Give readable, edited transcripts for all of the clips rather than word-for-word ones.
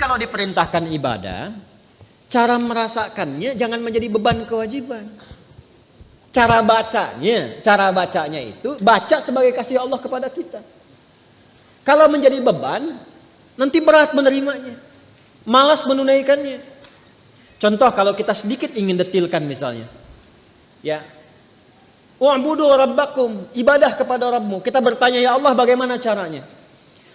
kalau diperintahkan ibadah, cara merasakannya jangan menjadi beban kewajiban. Cara bacanya itu baca sebagai kasih Allah kepada kita. Kalau menjadi beban, nanti berat menerimanya, malas menunaikannya. Contoh kalau kita sedikit ingin detilkan misalnya, ya, wa'budu rabbakum, ibadah kepada Rabbmu. Kita bertanya, ya Allah bagaimana caranya?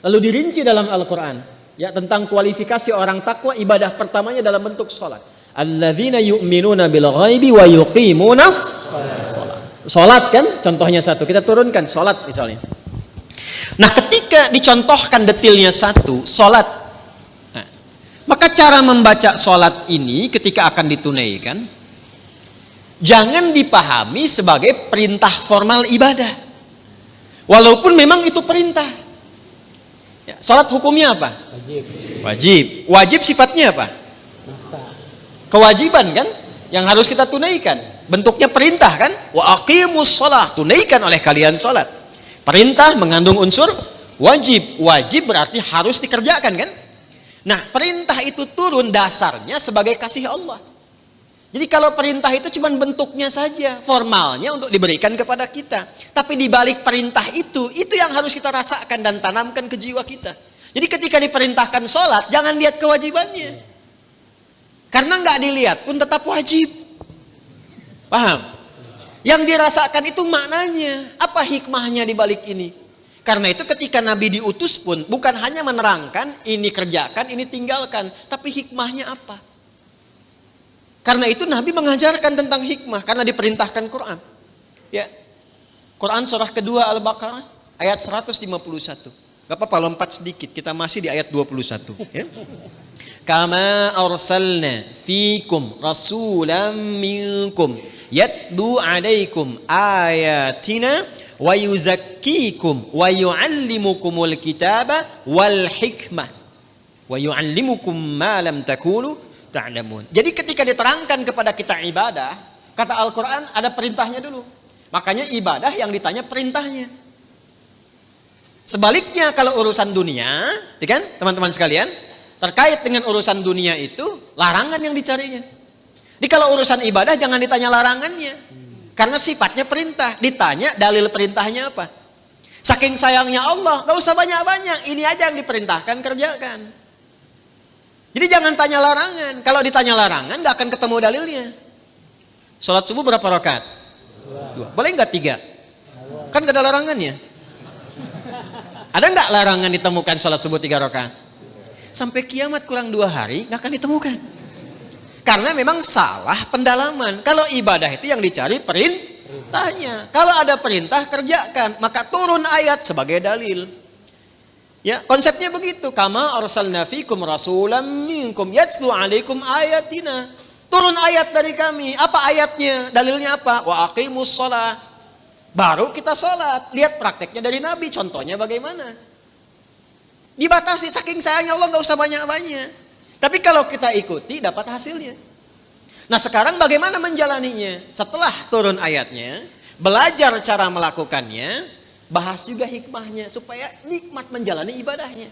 Lalu dirinci dalam Al-Quran, ya, tentang kualifikasi orang takwa. Ibadah pertamanya dalam bentuk sholat. Alladzina yu'minuna bil ghaibi wa yuqimunas sholat. Sholat kan contohnya satu, kita turunkan sholat misalnya. Nah ketika dicontohkan detilnya satu, sholat, nah, maka cara membaca sholat ini ketika akan ditunaikan jangan dipahami sebagai perintah formal ibadah, walaupun memang itu perintah. Ya, sholat hukumnya apa? Wajib sifatnya apa? Kewajiban kan, yang harus kita tunaikan. Bentuknya perintah kan, wa aqimus shalah, tunaikan oleh kalian sholat. Perintah mengandung unsur wajib berarti harus dikerjakan kan. Nah perintah itu turun dasarnya sebagai kasih Allah. Jadi kalau perintah itu cuma bentuknya saja, formalnya untuk diberikan kepada kita. Tapi di balik perintah itu yang harus kita rasakan dan tanamkan ke jiwa kita. Jadi ketika diperintahkan sholat, jangan lihat kewajibannya. Karena nggak dilihat pun tetap wajib. Paham? Yang dirasakan itu maknanya. Apa hikmahnya di balik ini? Karena itu ketika Nabi diutus pun bukan hanya menerangkan, ini kerjakan, ini tinggalkan. Tapi hikmahnya apa? Karena itu Nabi mengajarkan tentang hikmah karena diperintahkan Quran. Ya. Quran surah kedua Al-Baqarah ayat 151. Gak apa-apa lompat sedikit, kita masih di ayat 21 ya. Kama arsalna fikum rasulan minkum yatlu alaikum ayatina wa yuzakkikum wa yuallimukumul kitaba wal hikmah wa yuallimukum ma lam takunu ta'lamun. Jadi ketika diterangkan kepada kita ibadah, kata Al-Quran ada perintahnya dulu. Makanya ibadah yang ditanya perintahnya. Sebaliknya kalau urusan dunia, ya kan teman-teman sekalian, terkait dengan urusan dunia itu larangan yang dicarinya. Jadi kalau urusan ibadah jangan ditanya larangannya, karena sifatnya perintah. Ditanya dalil perintahnya apa. Saking sayangnya Allah, gak usah banyak-banyak, ini aja yang diperintahkan kerjakan. Jadi jangan tanya larangan. Kalau ditanya larangan gak akan ketemu dalilnya. Sholat subuh berapa rakaat? 2. Boleh gak 3? Kan gak ada larangannya. Ada gak larangan ditemukan sholat subuh 3 rakaat? Sampai kiamat kurang 2 hari gak akan ditemukan. Karena memang salah pendalaman. Kalau ibadah itu yang dicari perintahnya. Kalau ada perintah kerjakan, maka turun ayat sebagai dalil. Ya, konsepnya begitu. Kama arsalna fikum rasulan minkum yatlu alaikum ayatina. Turun ayat dari kami. Apa ayatnya? Dalilnya apa? Wa aqimus shalah. Baru kita sholat. Lihat prakteknya dari Nabi. Contohnya bagaimana? Dibatasi saking sayangnya Allah, gak usah banyak-banyak. Tapi kalau kita ikuti dapat hasilnya. Nah sekarang bagaimana menjalaninya? Setelah turun ayatnya, belajar cara melakukannya, bahas juga hikmahnya supaya nikmat menjalani ibadahnya.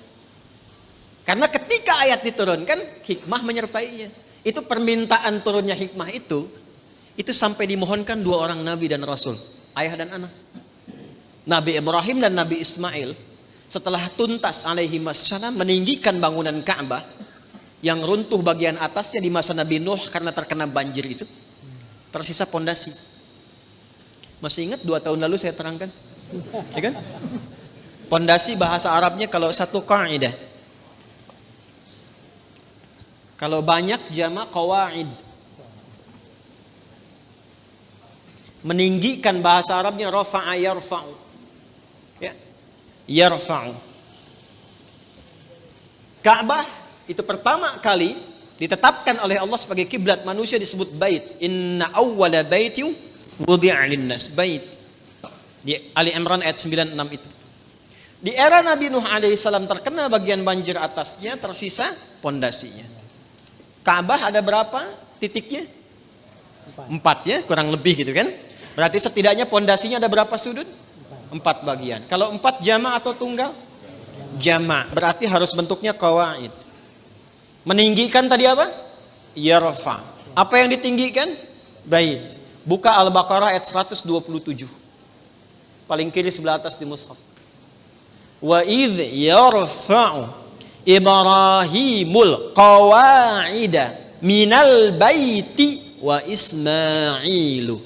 Karena ketika ayat diturunkan, hikmah menyertainya. Itu permintaan turunnya hikmah itu sampai dimohonkan 2 orang Nabi dan Rasul, ayah dan anak. Nabi Ibrahim dan Nabi Ismail setelah tuntas alaihi wassalam meninggikan bangunan Ka'bah yang runtuh bagian atasnya di masa Nabi Nuh karena terkena banjir itu, tersisa pondasi. Masih ingat 2 tahun lalu saya terangkan? Ya kan? Pondasi bahasa Arabnya kalau satu kaidah. Kalau banyak jamak qawaid. Meninggikan bahasa Arabnya rafa'a yarfa'u. Ya. Yarfa'u. Ka'bah itu pertama kali ditetapkan oleh Allah sebagai kiblat manusia disebut bait. Inna awwala baiti wudi'a lin-nas, bait. Di Ali Imran ayat 96 itu. Di era Nabi Nuh alaihissalam terkena bagian banjir atasnya, tersisa pondasinya. Ka'bah ada berapa titiknya? 4 ya, kurang lebih gitu kan. Berarti setidaknya pondasinya ada berapa sudut? 4 bagian. Kalau 4 jama' atau tunggal? Jama'. Berarti harus bentuknya qawaid. Meninggikan tadi apa? Yarfa. Apa yang ditinggikan? Bait. Buka Al-Baqarah ayat 127. Paling kiri sebelah atas di mushaf. Wa idh yarfa'u Ibrahimul qawa'ida minal baiti wa Ismailu.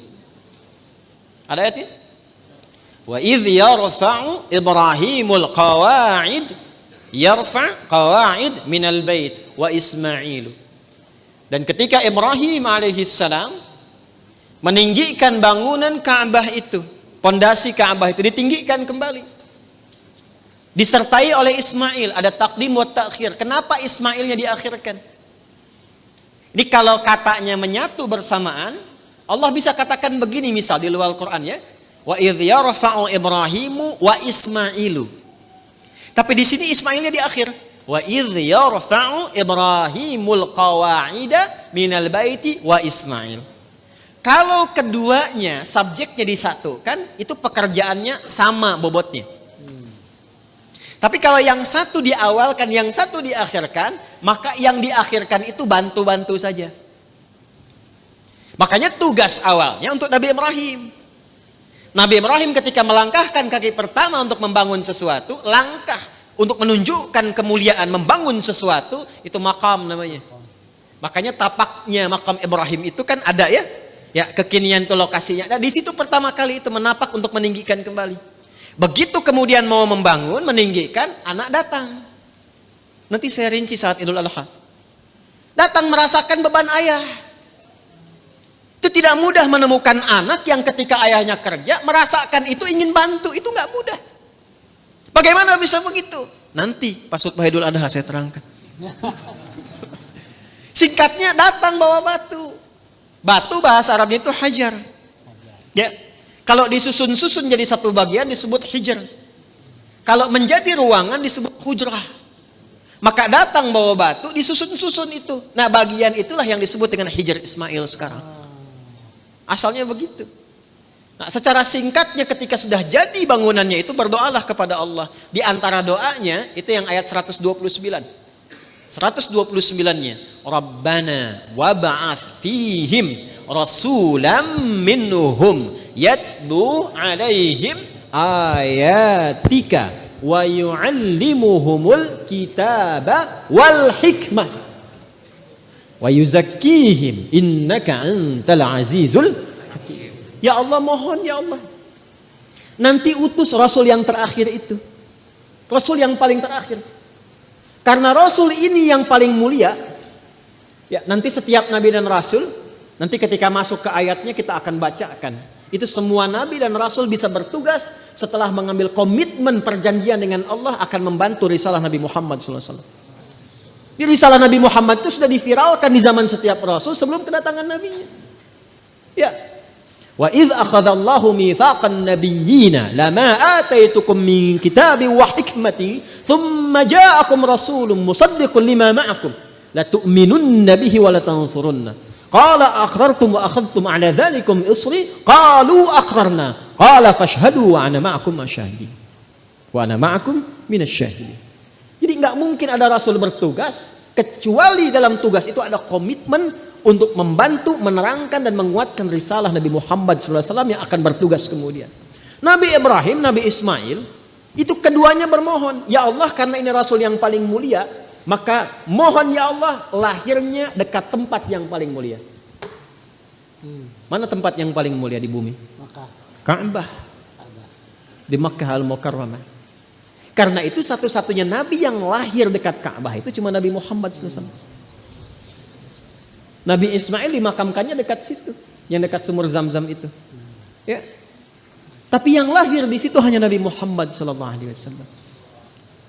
Ada ayatnya? Wa idh yarfa'u Ibrahimul qawa'id minal bait wa Ismailu. Dan ketika Ibrahim alaihissalam meninggikan bangunan Ka'bah itu, pondasi Ka'bah itu ditinggikan kembali, disertai oleh Ismail. Ada takdim wa ta'khir. Kenapa Ismailnya diakhirkan? Ini kalau katanya menyatu bersamaan, Allah bisa katakan begini, misal di luar Quran ya, wa idh yarfa'u Ibrahimu wa Ismailu. Tapi di sini Ismailnya di akhir. Wa idh yarfa'u Ibrahimul qawa'ida minal baiti wa Ismail. Kalau keduanya subjeknya disatukan, itu pekerjaannya sama bobotnya. Tapi kalau yang satu diawalkan, yang satu diakhirkan, maka yang diakhirkan itu bantu-bantu saja. Makanya tugas awalnya untuk Nabi Ibrahim. Nabi Ibrahim ketika melangkahkan kaki pertama untuk membangun sesuatu, langkah untuk menunjukkan kemuliaan membangun sesuatu, itu makam namanya. Makanya tapaknya makam Ibrahim itu kan ada ya. Ya, kekinian itu lokasinya. Nah, di situ pertama kali itu menapak untuk meninggikan kembali. Begitu kemudian mau membangun, meninggikan, anak datang. Nanti saya rinci saat Idul Adha. Datang merasakan beban ayah. Itu tidak mudah menemukan anak yang ketika ayahnya kerja, merasakan itu ingin bantu. Itu nggak mudah. Bagaimana bisa begitu? Nanti pas khutbah Idul Adha saya terangkan. Singkatnya datang bawa batu. Batu bahasa Arabnya itu hajar. Ya. Kalau disusun-susun jadi satu bagian disebut hijr. Kalau menjadi ruangan disebut hujrah. Maka datang bawa batu disusun-susun itu. Nah, bagian itulah yang disebut dengan hijr Ismail sekarang. Asalnya begitu. Nah, secara singkatnya ketika sudah jadi bangunannya itu berdoalah kepada Allah. Di antara doanya itu yang ayat 129. 129-nya. Rabbana wab'ats fihim rasulam minhum yatlu alaihim ayatika wa yu'allimuhumul kitaba wal hikmah wa yuzakkihim innaka antal azizul hakim. Ya Allah, mohon ya Allah, nanti utus Rasul yang terakhir itu, Rasul yang paling terakhir. Karena Rasul ini yang paling mulia. Ya, nanti setiap Nabi dan Rasul, nanti ketika masuk ke ayatnya kita akan bacakan. Itu semua Nabi dan Rasul bisa bertugas setelah mengambil komitmen perjanjian dengan Allah akan membantu risalah Nabi Muhammad SAW. Di risalah Nabi Muhammad itu sudah diviralkan di zaman setiap Rasul sebelum kedatangan Nabinya. Ya. Wa idh akhadallahu mitsaqan nabiyyina lama ataitukum min kitabi wa hikmati thumma ja'akum rasulun musaddiqun lima ma'akum la tu'minunna bihi wa la tansurunna qala aqrartum wa akhadhtum ala dhalikum isri qalu aqrarna qala fashhadu wa ana ma'akum asyahidin wa ana ma'akum minasyahidin. Jadi enggak mungkin ada rasul bertugas kecuali dalam tugas itu ada komitmen untuk membantu, menerangkan dan menguatkan risalah Nabi Muhammad SAW yang akan bertugas kemudian. Nabi Ibrahim, Nabi Ismail, itu keduanya bermohon, ya Allah, karena ini Rasul yang paling mulia, maka mohon ya Allah lahirnya dekat tempat yang paling mulia. Mana tempat yang paling mulia di bumi? Ka'bah. Di Makkah Al-Mukarramah. Karena itu satu-satunya Nabi yang lahir dekat Ka'bah itu cuma Nabi Muhammad SAW. Nabi Ismail dimakamkannya dekat situ, yang dekat sumur Zam-Zam itu. Ya. Tapi yang lahir di situ hanya Nabi Muhammad SAW.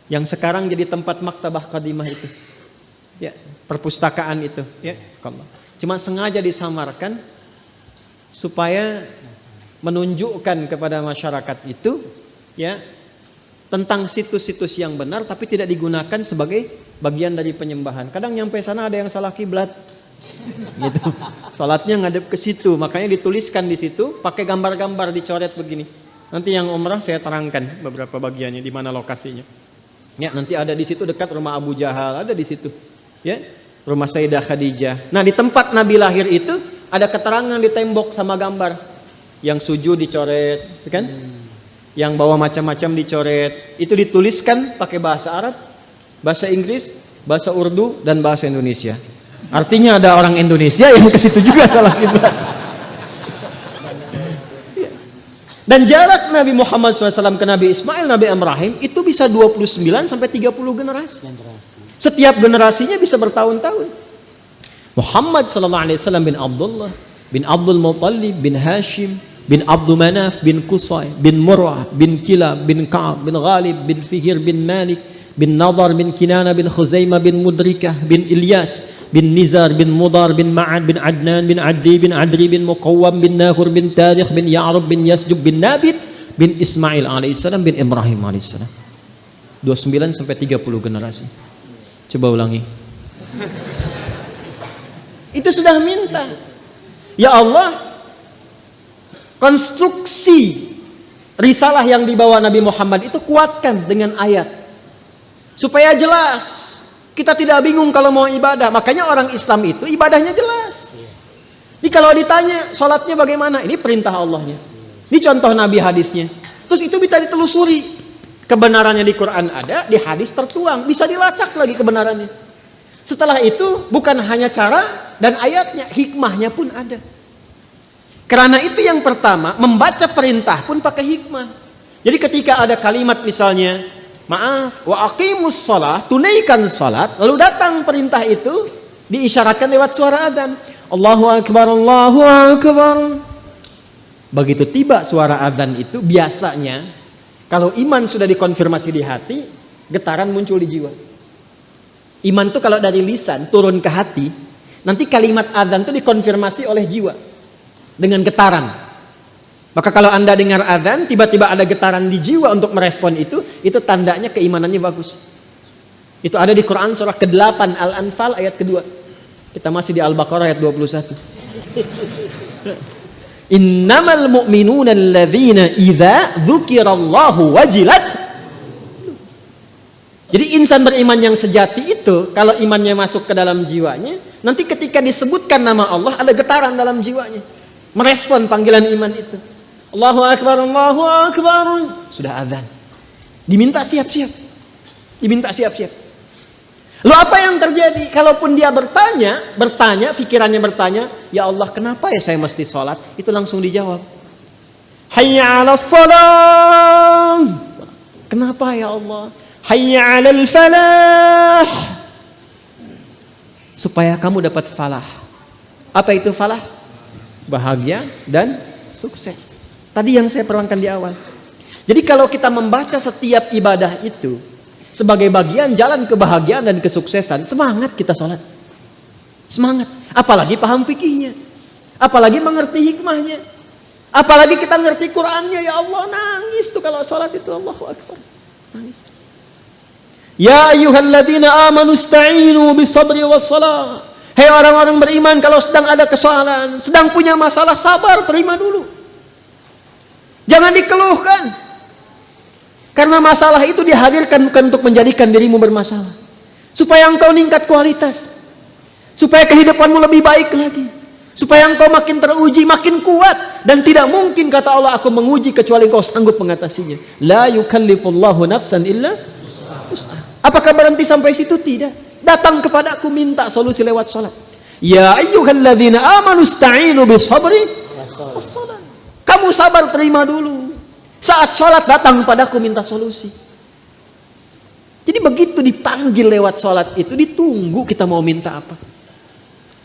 Yang sekarang jadi tempat maktabah qadimah itu. Ya, perpustakaan itu, ya. Cuma sengaja disamarkan supaya menunjukkan kepada masyarakat itu, ya, tentang situs-situs yang benar tapi tidak digunakan sebagai bagian dari penyembahan. Kadang nyampe sana ada yang salah kiblat. Gitu. Salatnya ngadep ke situ, makanya dituliskan di situ pakai gambar-gambar dicoret begini. Nanti yang umrah saya terangkan beberapa bagiannya di mana lokasinya. Ya, nanti ada di situ dekat rumah Abu Jahal, ada di situ. Ya. Rumah Sayyidah Khadijah. Nah, di tempat Nabi lahir itu ada keterangan di tembok sama gambar. Yang sujud dicoret, kan? Yang bawa macam-macam dicoret. Itu dituliskan pakai bahasa Arab, bahasa Inggris, bahasa Urdu, dan bahasa Indonesia. Artinya ada orang Indonesia yang ke situ juga salat kiblat. Dan jarak Nabi Muhammad SAW ke Nabi Ismail, Nabi Ibrahim itu bisa 29 sampai 30 generasi. Setiap generasinya bisa bertahun-tahun. Muhammad SAW bin Abdullah, bin Abdul Muttalib, bin Hashim, bin Abdul Manaf, bin Qusay, bin Murrah, bin Kilab, bin Ka'ab, bin Ghalib, bin Fihir, bin Malik, bin Nadar, bin Kinana, bin Khuzaimah, bin Mudrikah, bin Ilyas, bin Nizar, bin Mudar, bin Ma'ad, bin Adnan, bin Addi, bin Adri, bin Muqawwam, bin Nahur, bin Tarikh, bin Ya'rub, bin Yasjub, bin Nabit, bin Ismail alaihissalam, bin Ibrahim alaihissalam. 29 sampai 30 generasi. Coba ulangi. Itu sudah minta. Ya Allah, konstruksi risalah yang dibawa Nabi Muhammad itu kuatkan dengan ayat. Supaya jelas. Kita tidak bingung kalau mau ibadah. Makanya orang Islam itu ibadahnya jelas. Ini kalau ditanya sholatnya bagaimana? Ini perintah Allahnya. Ini contoh Nabi hadisnya. Terus itu bisa ditelusuri. Kebenarannya di Quran ada, di hadis tertuang. Bisa dilacak lagi kebenarannya. Setelah itu bukan hanya cara dan ayatnya, hikmahnya pun ada. Karena itu yang pertama, membaca perintah pun pakai hikmah. Jadi ketika ada kalimat misalnya, maaf, wa aqimus shalah, tunaikan salat, lalu datang perintah itu diisyaratkan lewat suara azan. Allahu akbar, Allahu akbar. Begitu tiba suara azan itu biasanya kalau iman sudah dikonfirmasi di hati, getaran muncul di jiwa. Iman itu kalau dari lisan turun ke hati, nanti kalimat azan itu dikonfirmasi oleh jiwa dengan getaran. Maka kalau Anda dengar azan, tiba-tiba ada getaran di jiwa untuk merespon itu tandanya keimanannya bagus. Itu ada di Quran surah ke-8 Al-Anfal ayat kedua. Kita masih di Al-Baqarah ayat 21. Innamal mu'minuna alladzina idza dzukirallahu wajilat. Jadi insan beriman yang sejati itu kalau imannya masuk ke dalam jiwanya, nanti ketika disebutkan nama Allah ada getaran dalam jiwanya. Merespon panggilan iman itu. Allahu akbar, Allahu akbar. Sudah azan. Diminta siap-siap. Diminta siap-siap. Lalu apa yang terjadi? Kalaupun dia bertanya, pikirannya bertanya, ya Allah kenapa ya saya mesti sholat? Itu langsung dijawab. Hayya 'alas shalah. Kenapa ya Allah? Hayya 'alal falah. Supaya kamu dapat falah. Apa itu falah? Bahagia dan sukses. Tadi yang saya perangkan di awal. Jadi kalau kita membaca setiap ibadah itu sebagai bagian jalan kebahagiaan dan kesuksesan, semangat kita sholat. Semangat. Apalagi paham fikihnya. Apalagi mengerti hikmahnya. Apalagi kita ngerti Qur'annya. Ya Allah, nangis tuh kalau sholat itu. Allahu Akbar. Nangis. Ya ayyuhalladzina amanu ista'inu bisabri wassalah. Hei orang-orang beriman, kalau sedang ada kesalahan, sedang punya masalah, sabar, terima dulu. Jangan dikeluhkan. Karena masalah itu dihadirkan bukan untuk menjadikan dirimu bermasalah. Supaya engkau meningkat kualitas. Supaya kehidupanmu lebih baik lagi. Supaya engkau makin teruji, makin kuat. Dan tidak mungkin kata Allah, aku menguji kecuali engkau sanggup mengatasinya. La yukallifullahu nafsan illa wus'aha. Apakah berhenti sampai situ? Tidak. Datang kepadaku minta solusi lewat salat. Ya ayyuhalladzina amanu ista'inu bisabri wassalah. Kamu sabar, terima dulu. Saat sholat datang padaku minta solusi. Jadi begitu dipanggil lewat sholat itu, ditunggu kita mau minta apa.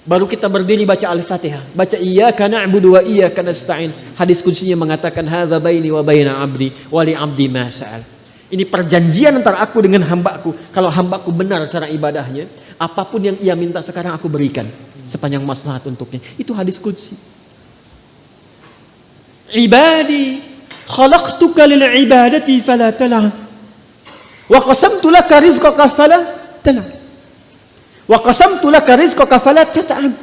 Baru kita berdiri baca Al-Fatihah. Baca iyyaka na'budu wa iyyaka nasta'in. Hadis kuncinya mengatakan hadza baini wa baina 'abdi wa li 'abdi ma sa'al. Ini perjanjian antara aku dengan hambaku. Kalau hambaku benar cara ibadahnya, apapun yang ia minta sekarang aku berikan sepanjang maslahat untuknya. Itu hadis qudsi. Ibadi khalaqtuka lil ibadati fala tal'ab wa qasamtu laka rizqaka fala tal'ab wa qasamtu laka rizqaka fala tat'ab.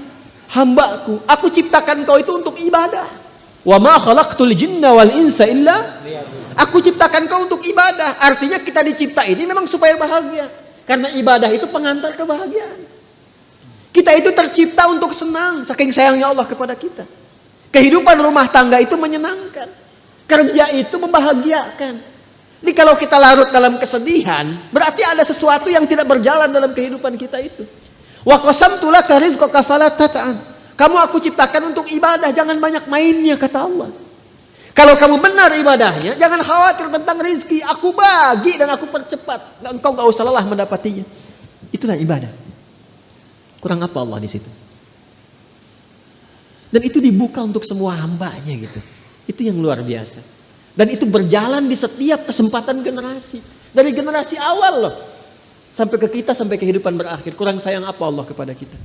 Hambaku, aku ciptakan kau itu untuk ibadah. Wa ma khalaqtul jinna wal insa illa, aku ciptakan kau untuk ibadah. Artinya kita dicipta ini memang supaya bahagia. Karena ibadah itu pengantar kebahagiaan. Kita itu tercipta untuk senang, saking sayangnya Allah kepada kita. Kehidupan rumah tangga itu menyenangkan. Kerja itu membahagiakan. Jadi kalau kita larut dalam kesedihan, berarti ada sesuatu yang tidak berjalan dalam kehidupan kita itu. Wa qasamtu laka rizqaka fala tat'am. Kamu aku ciptakan untuk ibadah, jangan banyak mainnya, kata Allah. Kalau kamu benar ibadahnya, jangan khawatir tentang rizki. Aku bagi dan aku percepat. Engkau gak usah lelah mendapatinya. Itulah ibadah. Kurang apa Allah di situ? Dan itu dibuka untuk semua hambanya gitu. Itu yang luar biasa. Dan itu berjalan di setiap kesempatan generasi. Dari generasi awal loh. Sampai ke kita, sampai kehidupan berakhir. Kurang sayang apa Allah kepada kita?